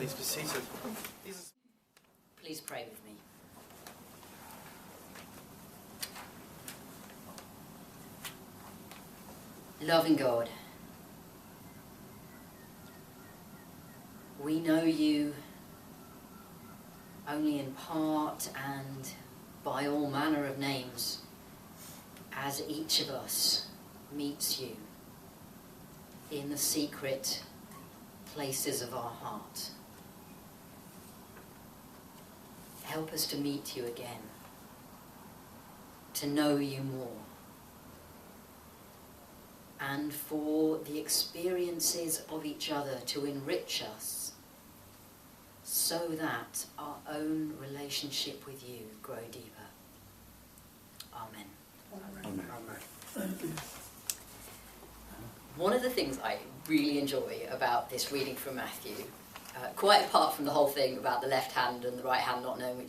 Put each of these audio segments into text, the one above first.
Please be seated. Please pray with me. Loving God, we know you only in part and by all manner of names as each of us meets you in the secret places of our heart. Help us to meet you again, to know you more, and for the experiences of each other to enrich us so that our own relationship with you grow deeper. Amen. Amen. Amen. One of the things I really enjoy about this reading from Matthew, quite apart from the whole thing about the left hand and the right hand not knowing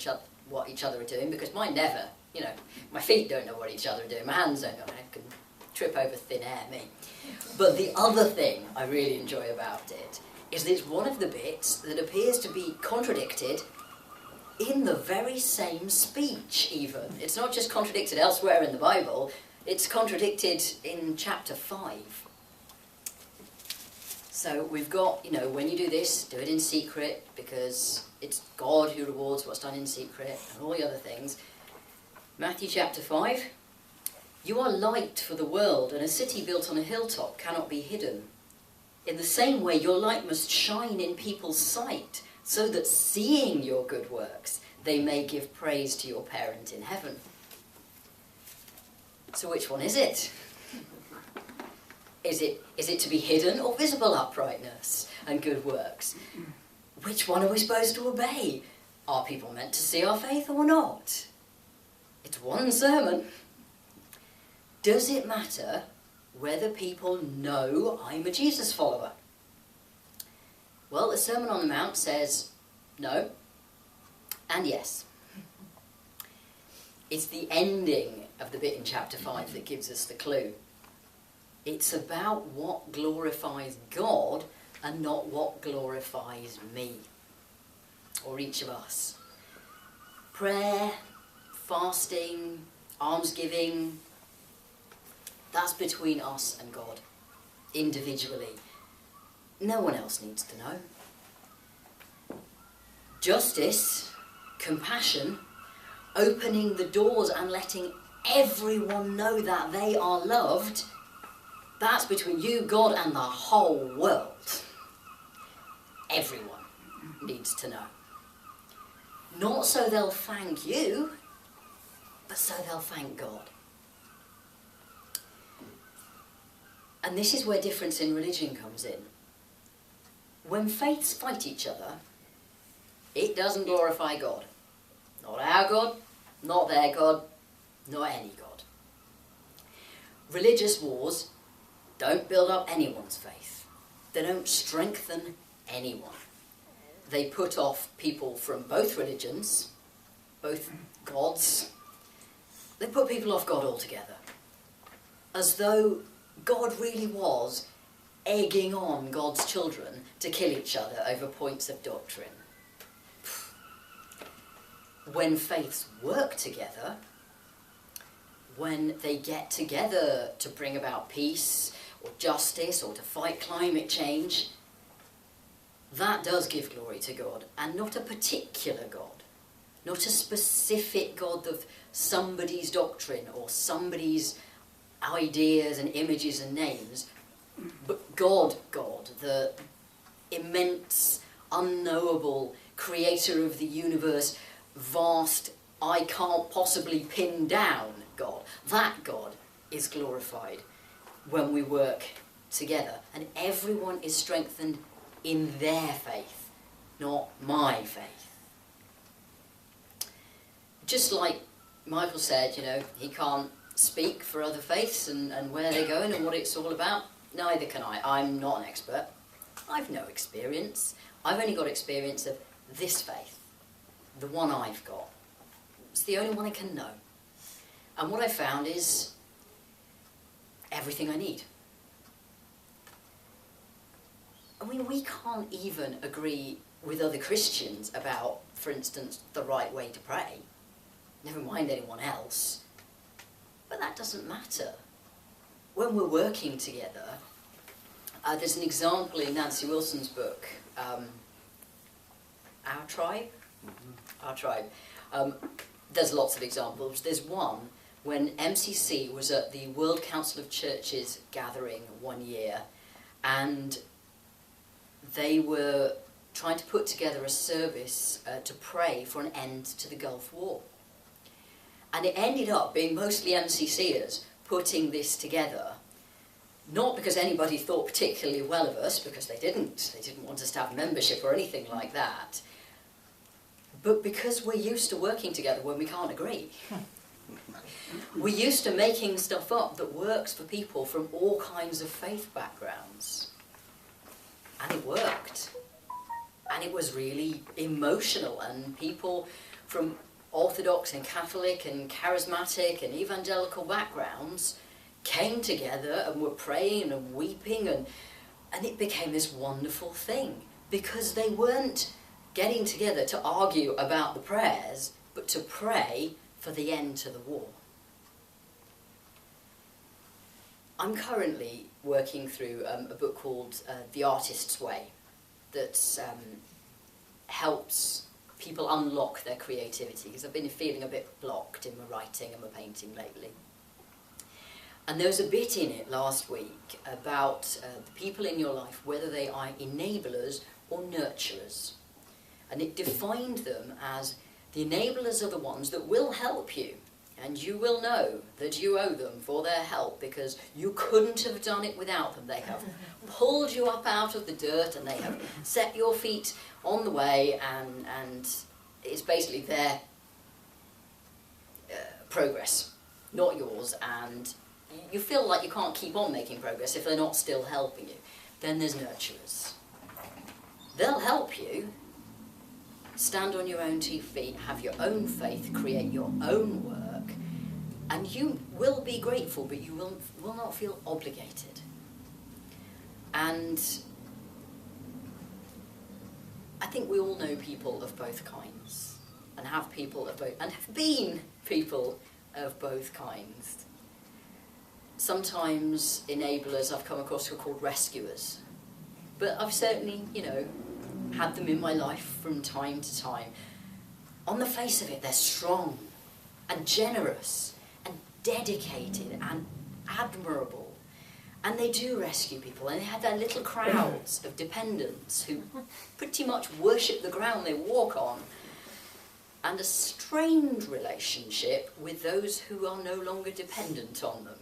what each other are doing, because mine never, my feet don't know what each other are doing, my hands don't know, I can trip over thin air, me. But the other thing I really enjoy about it is that it's one of the bits that appears to be contradicted in the very same speech, even. It's not just contradicted elsewhere in the Bible, it's contradicted in chapter 5. So we've got, when you do this, do it in secret, because it's God who rewards what's done in secret, and all the other things. Matthew chapter 5, you are light for the world, and a city built on a hilltop cannot be hidden. In the same way, your light must shine in people's sight, so that seeing your good works, they may give praise to your parent in heaven. So which one is it? Is it to be hidden or visible uprightness and good works? Which one are we supposed to obey? Are people meant to see our faith or not? It's one sermon. Does it matter whether people know I'm a Jesus follower? Well, the Sermon on the Mount says no and yes. It's the ending of the bit in chapter 5 that gives us the clue. It's about what glorifies God and not what glorifies me, or each of us. Prayer, fasting, almsgiving, that's between us and God, individually. No one else needs to know. Justice, compassion, opening the doors and letting everyone know that they are loved, that's between you, God, and the whole world. Everyone needs to know. Not so they'll thank you, but so they'll thank God. And this is where difference in religion comes in. When faiths fight each other, it doesn't glorify God. Not our God, not their God, not any God. Religious wars don't build up anyone's faith. They don't strengthen anyone. They put off people from both religions, both gods. They put people off God altogether. As though God really was egging on God's children to kill each other over points of doctrine. When faiths work together, when they get together to bring about peace or justice or to fight climate change, that does give glory to God, and not a particular God, not a specific God of somebody's doctrine or somebody's ideas and images and names, but God, the immense, unknowable creator of the universe, vast, I can't possibly pin down God. That God is glorified when we work together, and everyone is strengthened in their faith, not my faith. Just like Michael said, he can't speak for other faiths and where they're going and what it's all about. Neither can I. I'm not an expert. I've no experience. I've only got experience of this faith, the one I've got. It's the only one I can know. And what I found is everything I need. I mean, we can't even agree with other Christians about, for instance, the right way to pray. Never mind anyone else. But that doesn't matter. When we're working together, there's an example in Nancy Wilson's book, Our Tribe? Our Tribe. There's lots of examples. There's one when MCC was at the World Council of Churches gathering one year, and they were trying to put together a service to pray for an end to the Gulf War. And it ended up being mostly MCCers putting this together, not because anybody thought particularly well of us, because they didn't want us to have membership or anything like that, but because we're used to working together when we can't agree. We're used to making stuff up that works for people from all kinds of faith backgrounds. And it worked. And it was really emotional, and people from Orthodox and Catholic and charismatic and evangelical backgrounds came together and were praying and weeping, and it became this wonderful thing, because they weren't getting together to argue about the prayers, but to pray for the end to the war. I'm currently working through a book called The Artist's Way that helps people unlock their creativity, because I've been feeling a bit blocked in my writing and my painting lately. And there was a bit in it last week about the people in your life, whether they are enablers or nurturers. And it defined them as the enablers are the ones that will help you, and you will know that you owe them for their help, because you couldn't have done it without them. They have pulled you up out of the dirt, and they have set your feet on the way, and it's basically their progress, not yours, and you feel like you can't keep on making progress if they're not still helping you. Then there's nurturers. They'll help you stand on your own 2 feet, have your own faith, create your own work, and you will be grateful, but you will not feel obligated. And I think we all know people of both kinds, and have people of both, and have been people of both kinds. Sometimes enablers I've come across who are called rescuers, but I've certainly, had them in my life from time to time. On the face of it, they're strong and generous and dedicated and admirable. And they do rescue people, and they have their little crowds of dependents who pretty much worship the ground they walk on, and a strained relationship with those who are no longer dependent on them,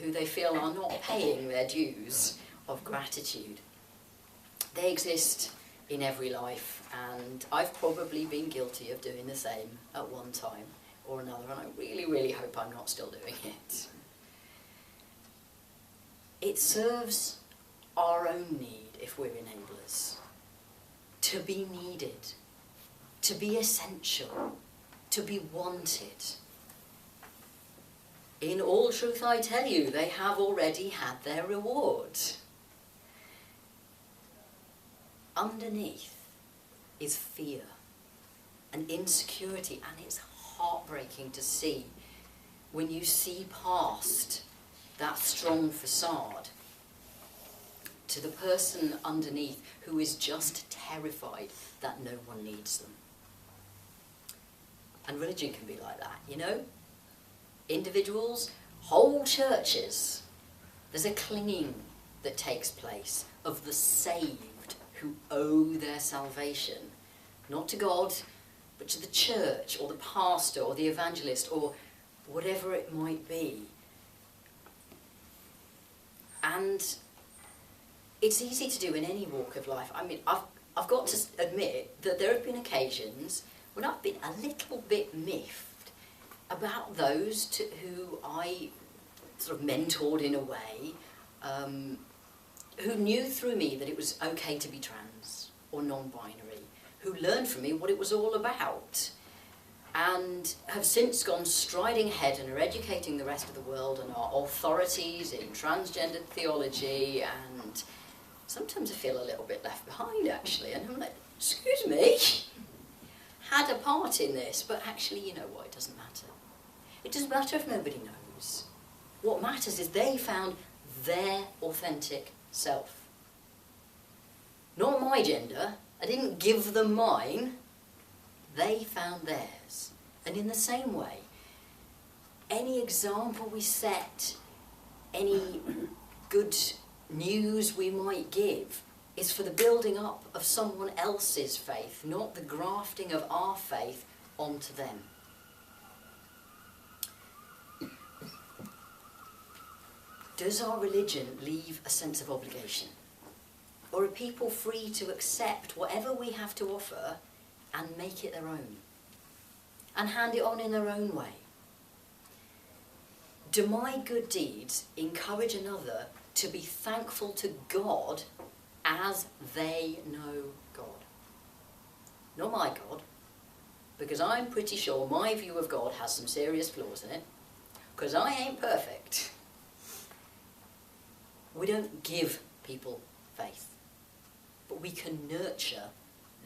who they feel are not paying their dues of gratitude. They exist in every life, and I've probably been guilty of doing the same at one time or another, and I really, really hope I'm not still doing it. It serves our own need, if we're enablers, to be needed, to be essential, to be wanted. In all truth I tell you, they have already had their reward. Underneath is fear and insecurity, and it's heartbreaking to see when you see past that strong facade to the person underneath who is just terrified that no one needs them. And religion can be like that, Individuals, whole churches, there's a clinging that takes place of the saved who owe their salvation, not to God, but to the church or the pastor or the evangelist or whatever it might be. And it's easy to do in any walk of life. I mean, I've got to admit that there have been occasions when I've been a little bit miffed about those who I sort of mentored in a way, who knew through me that it was okay to be trans or non-binary, who learned from me what it was all about, and have since gone striding ahead and are educating the rest of the world and are authorities in transgender theology and Sometimes I feel a little bit left behind, actually, and I'm like, excuse me, had a part in this, but actually, you know what, it doesn't matter. It doesn't matter if nobody knows. What matters is they found their authentic self. Not my gender. I didn't give them mine. They found theirs. And in the same way, any example we set, any good news we might give, is for the building up of someone else's faith, not the grafting of our faith onto them. Does our religion leave a sense of obligation? Or are people free to accept whatever we have to offer and make it their own? And hand it on in their own way? Do my good deeds encourage another to be thankful to God as they know God? Not my God, because I'm pretty sure my view of God has some serious flaws in it, because I ain't perfect. We don't give people faith, but we can nurture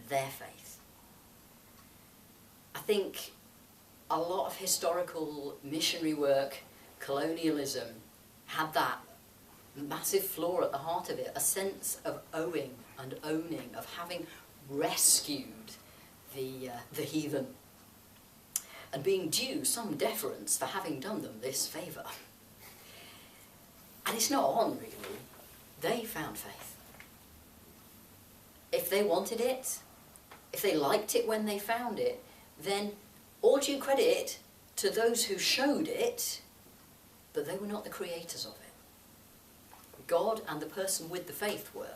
their faith. I think a lot of historical missionary work, colonialism, had that massive flaw at the heart of it, a sense of owing and owning, of having rescued the heathen, and being due some deference for having done them this favour. And it's not on, really. They found faith. If they wanted it, if they liked it when they found it, then all due credit to those who showed it, but they were not the creators of it. God and the person with the faith were.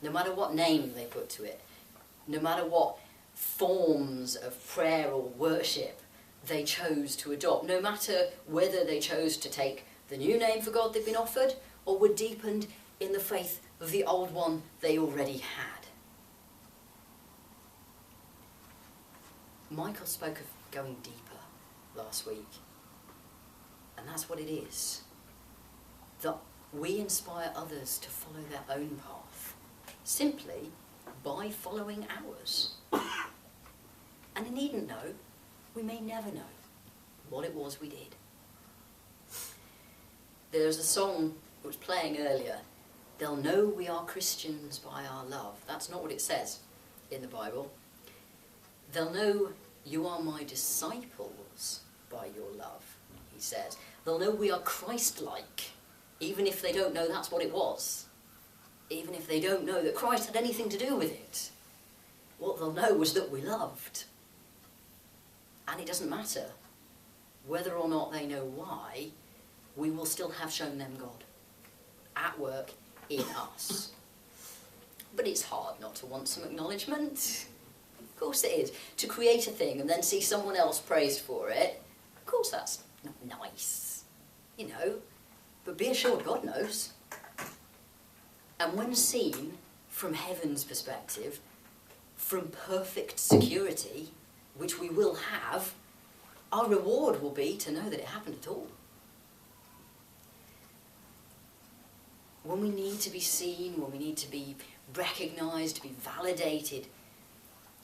No matter what name they put to it, no matter what forms of prayer or worship they chose to adopt, no matter whether they chose to take the new name for God they'd been offered, or were deepened in the faith of the old one they already had. Michael spoke of going deeper last week, and that's what it is. That we inspire others to follow their own path, simply by following ours. And they needn't know, we may never know, what it was we did. There's a song that was playing earlier, "They'll know we are Christians by our love." That's not what it says in the Bible. "They'll know you are my disciples by your love," he says. "They'll know we are Christ-like, even if they don't know that's what it was. Even if they don't know that Christ had anything to do with it. What they'll know was that we loved. And it doesn't matter whether or not they know why, we will still have shown them God at work in us." But it's hard not to want some acknowledgement. Of course it is. To create a thing and then see someone else praised for it, of course that's not nice, you know. But be assured God knows. And when seen from heaven's perspective, from perfect security, which we will have, our reward will be to know that it happened at all. When we need to be seen, when we need to be recognised, to be validated,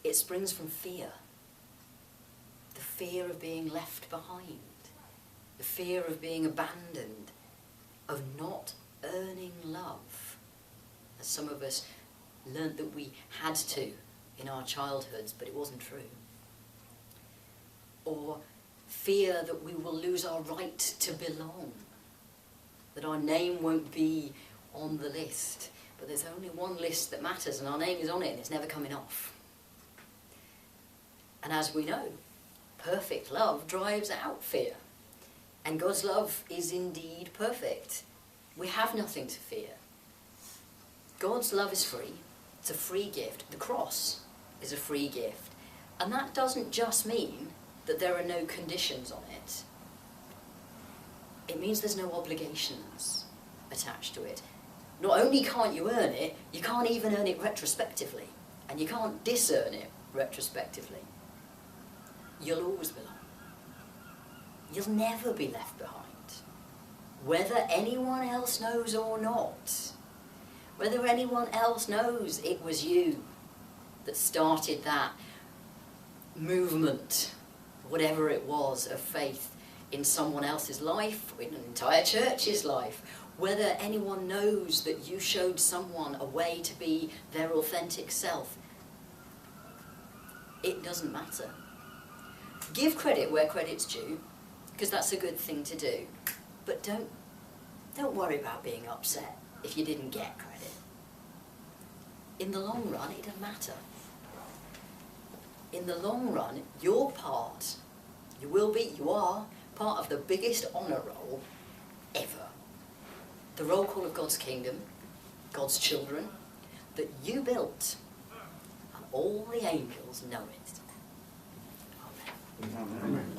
it springs from fear. The fear of being left behind. The fear of being abandoned. Of not earning love. As some of us learnt that we had to in our childhoods, but it wasn't true. Or fear that we will lose our right to belong. That our name won't be on the list. But there's only one list that matters, and our name is on it, and it's never coming off. And as we know, perfect love drives out fear. And God's love is indeed perfect. We have nothing to fear. God's love is free. It's a free gift. The cross is a free gift. And that doesn't just mean that there are no conditions on it. It means there's no obligations attached to it. Not only can't you earn it, you can't even earn it retrospectively. And you can't disearn it retrospectively. You'll always belong. You'll never be left behind, whether anyone else knows or not. whether anyone else knows it was you that started that movement, whatever it was, of faith in someone else's life, in an entire church's life, whether anyone knows that you showed someone a way to be their authentic self. It doesn't matter. Give credit where credit's due, because that's a good thing to do. But don't worry about being upset if you didn't get credit. In the long run, it doesn't matter. In the long run, you're part, you are part of the biggest honour roll ever. The roll call of God's kingdom, God's children, that you built, and all the angels know it. Amen. Amen.